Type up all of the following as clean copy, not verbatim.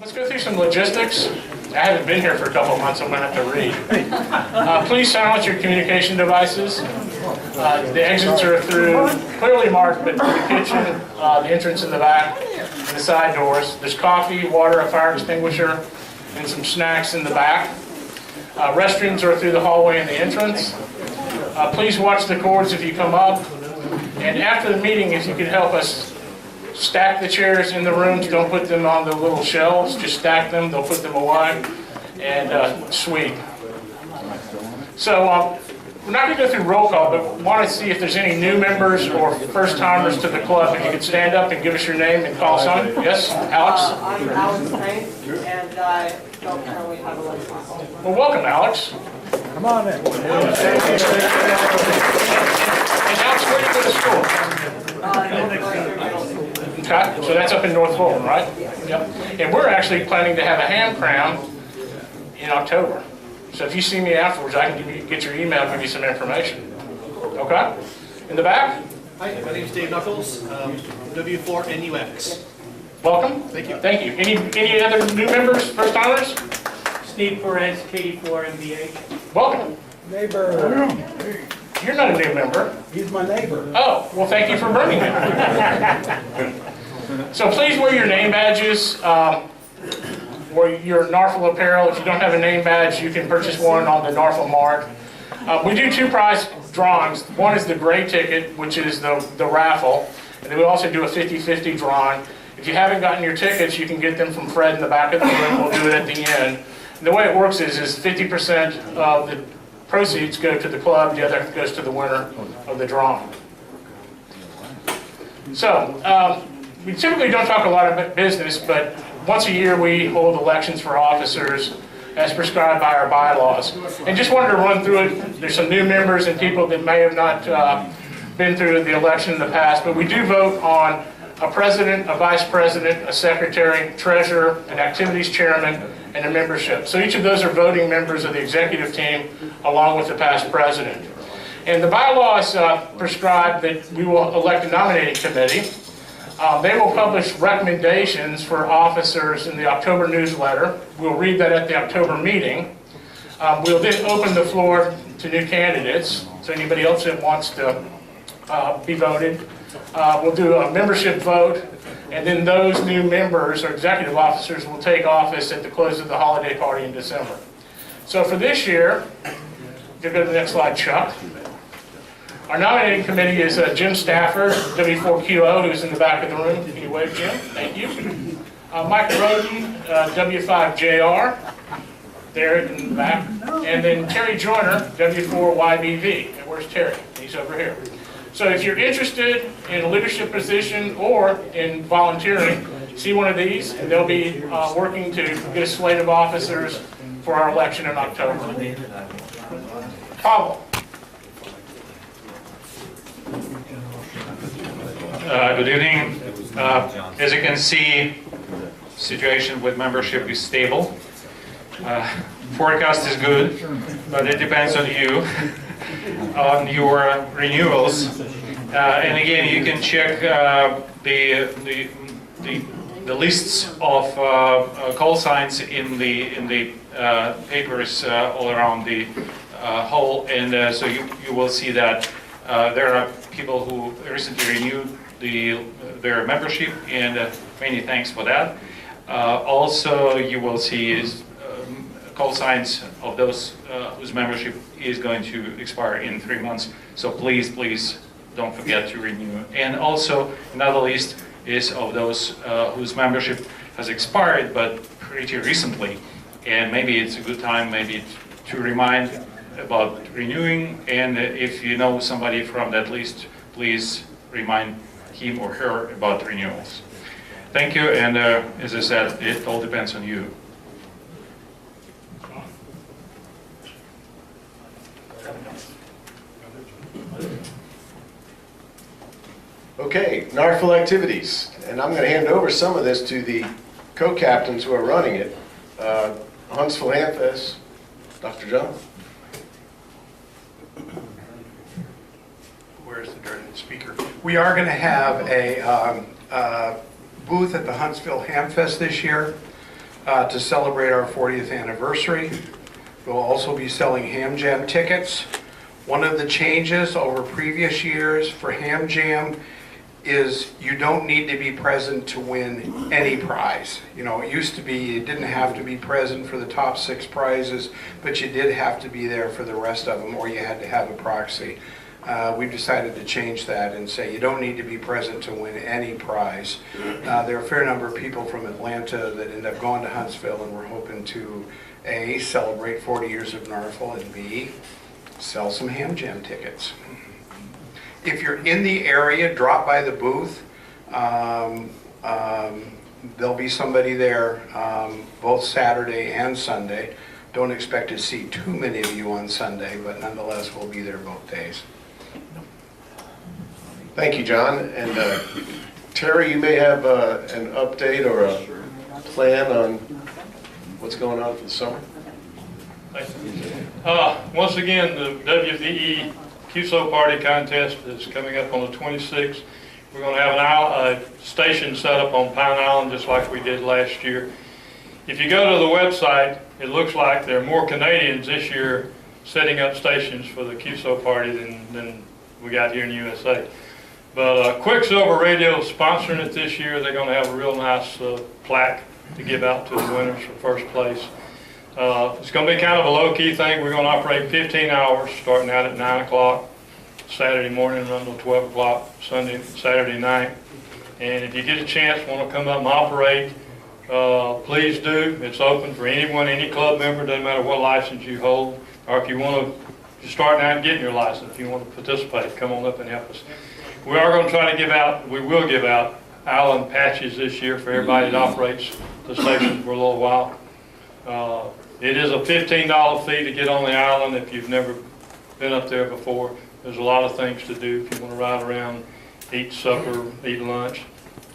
Let's go through some logistics. I haven't been here for a couple of months, so I'm going to have to read. Please silence your communication devices. The exits are through, clearly marked, but the kitchen, the entrance in the back, and the side doors. There's coffee, water, a fire extinguisher, and some snacks in the back. Restrooms are through the hallway and the entrance. Please watch the cords if you come up. And after the meeting, if you could help us stack the chairs in the rooms, don't put them on the little shelves, just stack them, they'll put them away, and sweep. So we're not going to go through roll call, but want to see if there's any new members or first timers to the club. If you could stand up and give us your name and call sign. Yes, Alex? I'm Alex Payne, and I don't currently have a license. Well, welcome, Alex. Come on in. And Alex, where do you go to school? Okay, so that's up in North Fulton, right? Yep. And we're actually planning to have a ham crown in October. So if you see me afterwards, I can get your email and give you some information. Okay? In the back? Hi, my name is Dave Knuckles, W4NUX. Welcome. Thank you. Thank you. Any other new members, first timers? Stuparits, KD4 MBH. Welcome. Neighbor. You're not a new member. He's my neighbor. Oh, well, thank you for bringing it. So please wear your name badges, or your Narfel apparel. If you don't have a name badge, you can purchase one on the Narfel Mart. We do two prize drawings. One is the gray ticket, which is the raffle, and then we also do a 50-50 drawing. If you haven't gotten your tickets, you can get them from Fred in the back of the room. We'll do it at the end. And the way it works is 50% of the proceeds go to the club, the other goes to the winner of the drawing. So, we typically don't talk a lot about business, but once a year we hold elections for officers as prescribed by our bylaws. And just wanted to run through it. There's some new members and people that may have not been through the election in the past, but we do vote on a president, a vice president, a secretary, treasurer, an activities chairman, and a membership. So each of those are voting members of the executive team along with the past president. And the bylaws prescribe that we will elect a nominating committee. They will publish recommendations for officers in the October newsletter. We'll read that at the October meeting. We'll then open the floor to new candidates. So anybody else that wants to be voted. We'll do a membership vote, and then those new members or executive officers will take office at the close of the holiday party in December. So for this year, you go to the next slide, Chuck. Our nominating committee is Jim Stafford, W4QO, who's in the back of the room. Can you wave, Jim? Thank you. Mike Roden, W5JR, there in the back. And then Terry Joyner, W4YBV. And where's Terry? He's over here. So if you're interested in a leadership position or in volunteering, see one of these, and they'll be working to get a slate of officers for our election in October. Pavel. Good evening. As you can see, situation with membership is stable. Forecast is good, but it depends on you, on your renewals. And again, you can check the lists of call signs in the papers all around the hall, and so you will see that there are people who recently renewed their membership, and many thanks for that. Also, you will see call signs of those whose membership is going to expire in 3 months. So please don't forget to renew. And also another list is of those whose membership has expired but pretty recently. And maybe it's a good time to remind about renewing. And if you know somebody from that list, please remind him or her about renewals. Thank you, and as I said, it all depends on you. Okay, NARFL activities, and I'm going to hand over some of this to the co-captains who are running it. Huntsville Hamfest, Dr. John. Where's the darn speaker? We are going to have a booth at the Huntsville Hamfest this year. to celebrate our 40th anniversary. We'll also be selling Ham Jam tickets. One of the changes over previous years for Ham Jam is you don't need to be present to win any prize. You know, it used to be you didn't have to be present for the top 6 prizes, but you did have to be there for the rest of them, or you had to have a proxy. We've decided to change that and say you don't need to be present to win any prize. There are a fair number of people from Atlanta that end up going to Huntsville, and we're hoping to A, celebrate 40 years of NARFL, and B, sell some Ham Jam tickets. If you're in the area, drop by the booth. There'll be somebody there both Saturday and Sunday. Don't expect to see too many of you on Sunday, but nonetheless, we'll be there both days. Thank you, John. And Terry, you may have an update or a plan on what's going on for the summer. Once again, the WVE QSO Party Contest is coming up on the 26th. We're going to have a station set up on Pine Island just like we did last year. If you go to the website, it looks like there are more Canadians this year setting up stations for the QSO Party than we got here in the USA. But Quicksilver Radio is sponsoring it this year. They're going to have a real nice plaque to give out to the winners for first place. It's going to be kind of a low-key thing. We're going to operate 15 hours, starting out at 9 o'clock Saturday morning and until 12 o'clock Saturday night. And if you get a chance, want to come up and operate, please do. It's open for anyone, any club member, doesn't matter what license you hold, or if you want to, you're starting out and getting your license, if you want to participate, come on up and help us. We are going to try to give out, we will give out island patches this year for everybody that operates the station for a little while. It is a $15 fee to get on the island if you've never been up there before. There's a lot of things to do if you want to ride around, eat supper, eat lunch,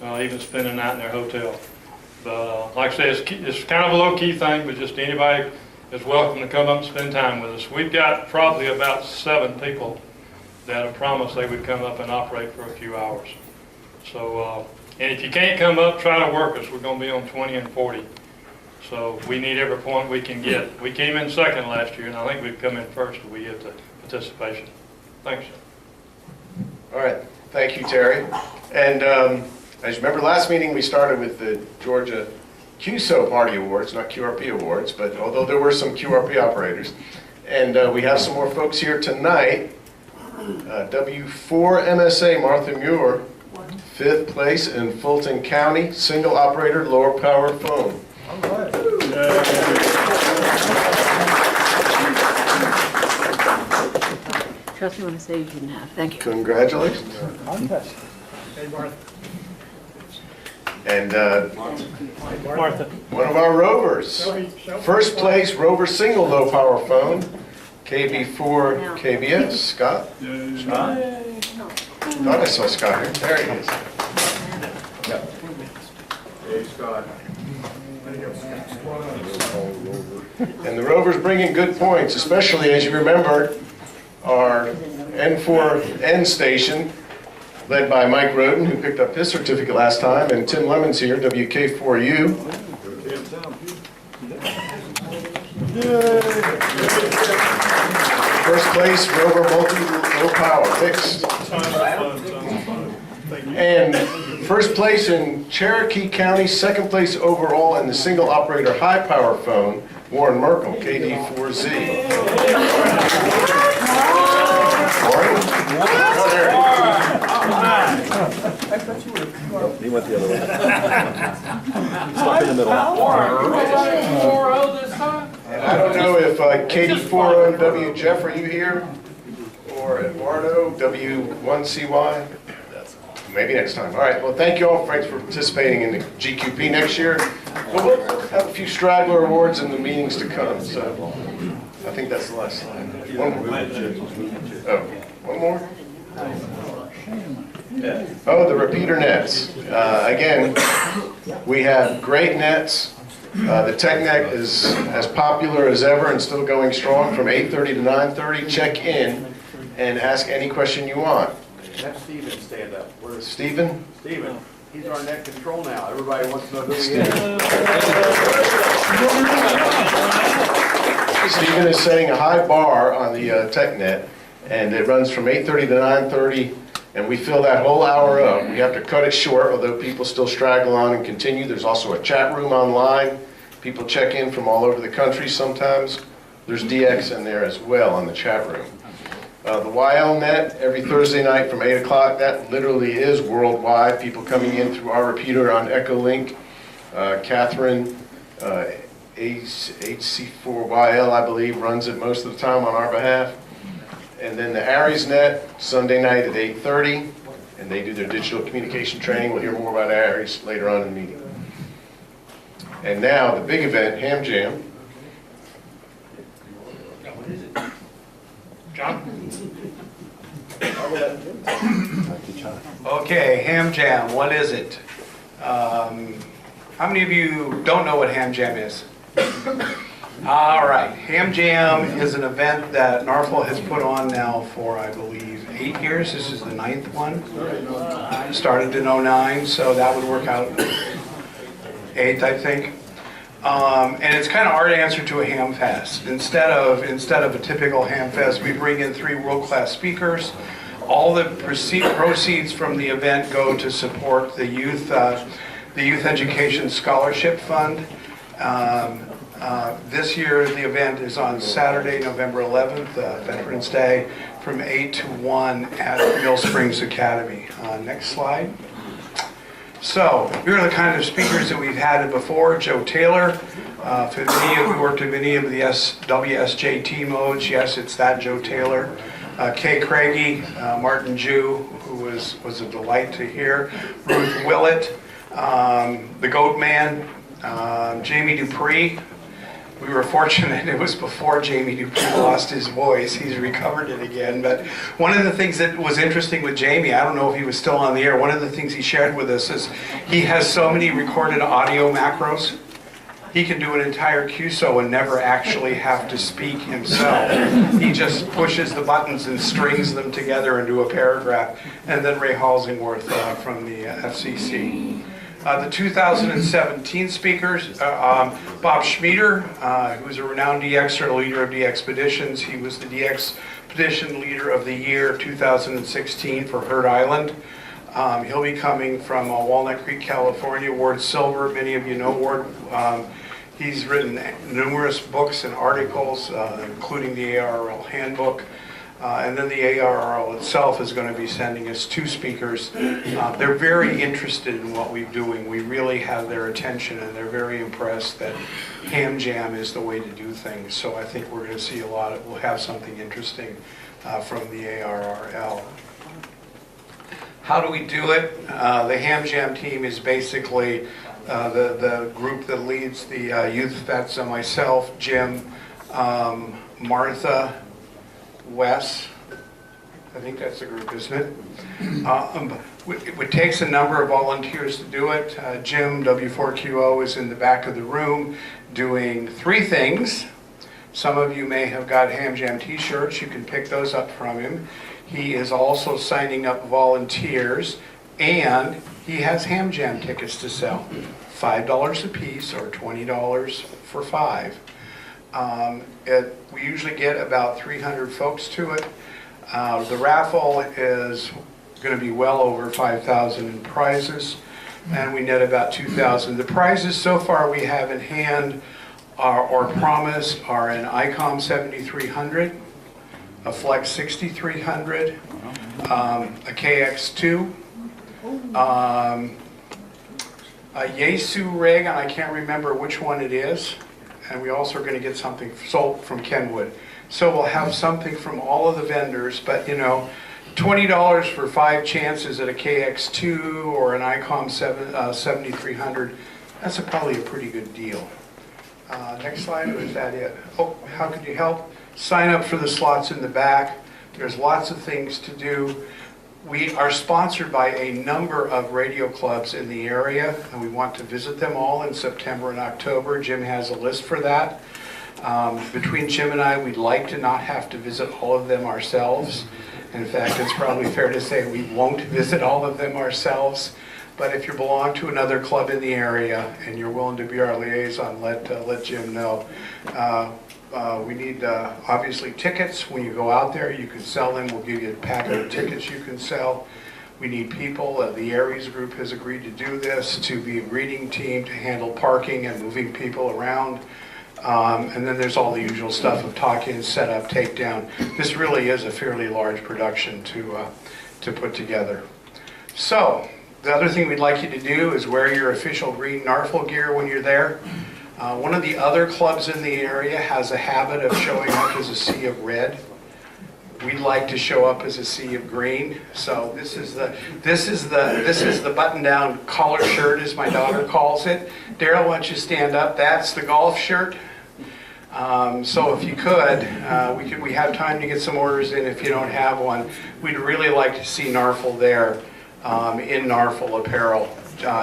even spend a night in their hotel. But like I said, it's kind of a low-key thing, but just anybody is welcome to come up and spend time with us. We've got probably about 7 people that have promised they would come up and operate for a few hours. So, and if you can't come up, try to work us. We're going to be on 20 and 40. So we need every point we can get. We came in second last year, and I think we've come in first if we get the participation. Thanks. All right. Thank you, Terry. And as you remember, last meeting we started with the Georgia QSO Party Awards, not QRP Awards, but although there were some QRP operators. And we have some more folks here tonight. W4 MSA Martha Muir, 5th place in Fulton County, single operator, lower power phone. All right. Trust me when I say you shouldn't have. Thank you. Congratulations. Contest. And Martha. one of our rovers, first place rover single low power phone, KB4 KBS, Scott. Thought I saw Scott here. There he is. Hey, Scott. And the rover's bringing good points, especially as you remember our N4N station, led by Mike Roden, who picked up his certificate last time, and Tim Lemons here, WK4U. First place, rover multi low power, fixed. And first place in Cherokee County, second place overall in the single operator high power phone, Warren Merkel, KD4Z. Warren? Oh, there. He went the other way. Stuck in the middle. And I don't know if KD4OW Jeff, are you here? Or Eduardo, W1CY? Maybe next time. All right, well, thank you all, thanks for participating in the GQP next year. We'll have a few straggler awards in the meetings to come, so I think that's the last slide. One more. Oh, one more? Oh, the repeater nets. Again, we have great nets. The tech net is as popular as ever and still going strong from 8:30 to 9:30. Check in and ask any question you want. Have Steven stand up. Where's Stephen? Steven? He's our net control now. Everybody wants to know who he is. Stephen is setting a high bar on the TechNet, and it runs from 8:30 to 9:30, and we fill that whole hour up. We have to cut it short, although people still straggle on and continue. There's also a chat room online. People check in from all over the country sometimes. There's DX in there as well on the chat room. The YLNet, every Thursday night from 8 o'clock, that literally is worldwide. People coming in through our repeater on Echolink. Catherine, HC4YL, I believe, runs it most of the time on our behalf. And then the AriesNet, Sunday night at 8:30, and they do their digital communication training. We'll hear more about Aries later on in the meeting. And now, the big event, Ham Jam. John? Okay, Ham Jam, what is it? How many of you don't know what Ham Jam is? All right, Ham Jam is an event that Norfolk has put on now for, I believe, 8 years. This is the 9th one. Started in '09, so that would work out 8th, I think. And it's kind of our answer to a ham fest. Instead of a typical ham fest, we bring in 3 world-class speakers. All the proceeds from the event go to support the Youth Education Scholarship Fund. This year, the event is on Saturday, November 11th, Veterans Day, from 8 to 1 at Mill Springs Academy. Next slide. So, here are the kind of speakers that we've had before. Joe Taylor, for many of you worked in many of the WSJT modes. Yes, it's that Joe Taylor. Kay Craigie, Martin Jew, who was a delight to hear. Ruth Willett, the Goat Man, Jamie Dupree. We were fortunate it was before Jamie Dupree lost his voice. He's recovered it again. But one of the things that was interesting with Jamie, I don't know if he was still on the air, one of the things he shared with us is he has so many recorded audio macros. He can do an entire QSO and never actually have to speak himself. He just pushes the buttons and strings them together into a paragraph. And then Ray Halsingworth from the FCC. The 2017 speakers, Bob Schmieder, who's a renowned DXer, leader of DXpeditions. He was the DXpedition Leader of the Year 2016 for Herd Island. He'll be coming from Walnut Creek, California. Ward Silver, many of you know Ward. He's written numerous books and articles, including the ARRL handbook. And then the ARRL itself is going to be sending us 2 speakers. They're very interested in what we're doing. We really have their attention, and they're very impressed that Ham Jam is the way to do things. So I think we're going to see we'll have something interesting from the ARRL. How do we do it? The Ham Jam team is basically the group that leads the youth. That's myself, Jim, Martha, Wes, I think that's the group, isn't it? It takes a number of volunteers to do it. Jim, W4QO, is in the back of the room doing 3 things. Some of you may have got Ham Jam t-shirts. You can pick those up from him. He is also signing up volunteers, and he has Ham Jam tickets to sell. $5 a piece or $20 for 5. We usually get about 300 folks to it. The raffle is going to be well over 5,000 in prizes, and we net about 2,000. The prizes so far we have in hand or promised are an ICOM 7300, a Flex 6300, a KX2, a Yaesu rig, and I can't remember which one it is. And we also are going to get something sold from Kenwood. So we'll have something from all of the vendors, but you know, $20 for 5 chances at a KX2 or an ICOM 7300, that's probably a pretty good deal. Next slide, or is that it? Oh, how could you help? Sign up for the slots in the back. There's lots of things to do. We are sponsored by a number of radio clubs in the area, and we want to visit them all in September and October. Jim has a list for that. Between Jim and I, we'd like to not have to visit all of them ourselves. In fact, it's probably fair to say we won't visit all of them ourselves. But if you belong to another club in the area and you're willing to be our liaison, let Jim know. We need, obviously, tickets. When you go out there, you can sell them. We'll give you a packet of tickets you can sell. We need people. The Aries group has agreed to do this, to be a greeting team, to handle parking and moving people around. And then there's all the usual stuff of talk-in, set-up, takedown. This really is a fairly large production to put together. So, the other thing we'd like you to do is wear your official green NARFL gear when you're there. One of the other clubs in the area has a habit of showing up as a sea of red. We'd like to show up as a sea of green. So this is the button-down collar shirt, as my daughter calls it. Daryl, why don't you stand up? That's the golf shirt. So if you could, we have time to get some orders in. If you don't have one, we'd really like to see NARFL there in NARFL apparel,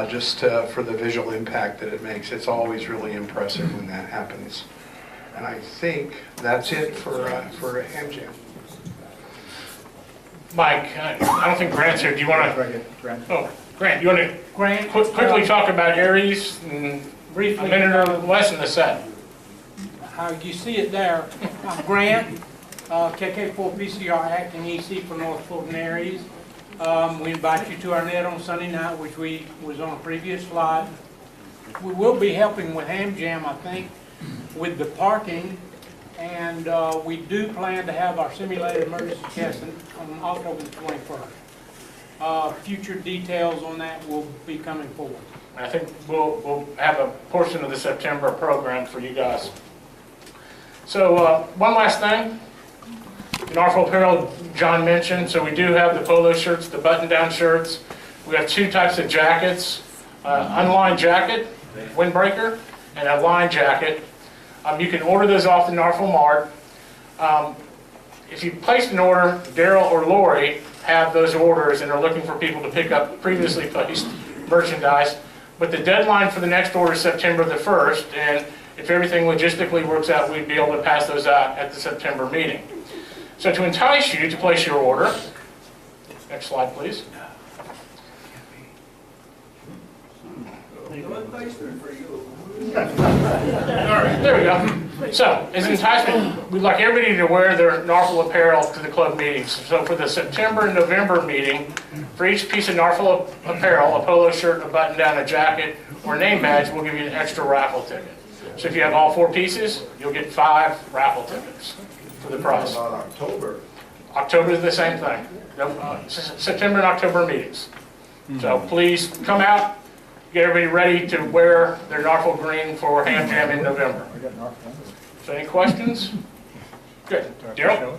just for the visual impact that it makes. It's always really impressive when that happens. And I think that's it for Ham Jam. Mike, I don't think Grant's here. Do you want to? Oh, Grant, you want to quickly talk about Aries and a minute or less in the set? You see it there. I'm Grant, KK4PCR acting EC for North Fulton Aries. We invite you to our net on Sunday night, which was on a previous slide. We will be helping with Ham Jam, I think, with the parking. And we do plan to have our simulated emergency testing on October the 21st. Future details on that will be coming forward. I think we'll have a portion of the September program for you guys. So one last thing, NARFL apparel John mentioned. So we do have the polo shirts, the button-down shirts. We have two types of jackets: unlined jacket, windbreaker, and a lined jacket. You can order those off the NARFL Mart. If you placed an order, Daryl or Lori have those orders and are looking for people to pick up previously placed merchandise. But the deadline for the next order is September the 1st, and if everything logistically works out, we'd be able to pass those out at the September meeting. So to entice you to place your order, next slide please. All right, there we go. So, as an enticement, we'd like everybody to wear their NARFL apparel to the club meetings. So for the September and November meeting, for each piece of NARFL apparel, a polo shirt, a button-down, a jacket, or a name badge, we'll give you an extra raffle ticket. So if you have all 4 pieces, you'll get 5 raffle tickets for the price. About October. October is the same thing. September and October meetings. So please come out. Get everybody ready to wear their NARFL green for Ham Jam in November. So any questions? Good. Daryl?